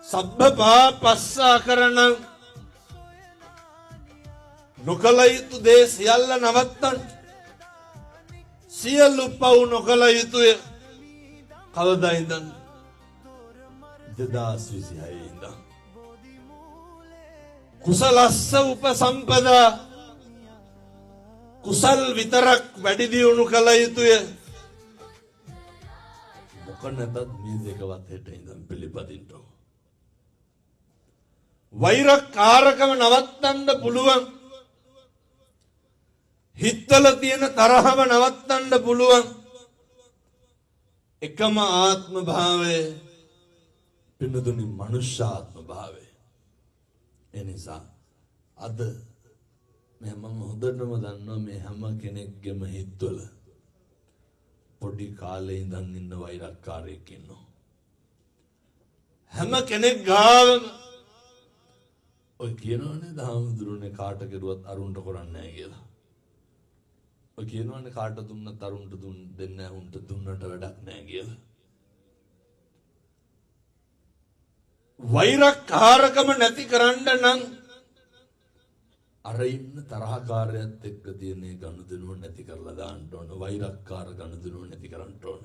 සබ්බ පාපස්සා කරන නොකල යුතු දේ සියල්ල නවත්තන්න. සියලු පව් නොකල යුතුය. කවදා ඉඳන්? 2026 ඉඳන්. කුසලස්ස උපසම්පදා, කුසල් විතරක් වැඩි දියුණු කළ යුතුය. මොක නැතත් මේ දෙකවත් හෙට ඉඳන් පිළිපදින්න. වෛරකාරකම නවත්තන්න පුළුවන්. හිතවල තියෙන තරහව නවත්තන්න පුළුවන්. එකම ආත්ම භාවය පින්නතුනි මනුෂ්‍ය ආත්ම භාවය. එනිසා අද මම හොඳටම දන්නවා මේ හැම කෙනෙක්ගේම හිතවල පොඩි කාලේ ඉඳන් ඉන්න වෛරක්කාරයෙක් ඉන්නවා. හැම කෙනෙක් ගාවම ඔය කියනවනේ දහම්දුරුනේ කාට කෙරුවත් අරුන්ට කරන්නේ නැහැ කියලා. ඔය කියනවනේ කාට දුන්නත් අරුන්ට දෙන්නේ නැහැ, උන්ට දුන්නට වැඩක් නැහැ කියලා. වෛරකාරකම නැති කරන්න නම් අර ඉන්න තරහකාරයත් එක්ක තියෙන ගනුදෙනුව නැති කරලා දාන්න ඕන. වෛරක්කාර ගනුදෙනුව නැති කරන්න ඕන.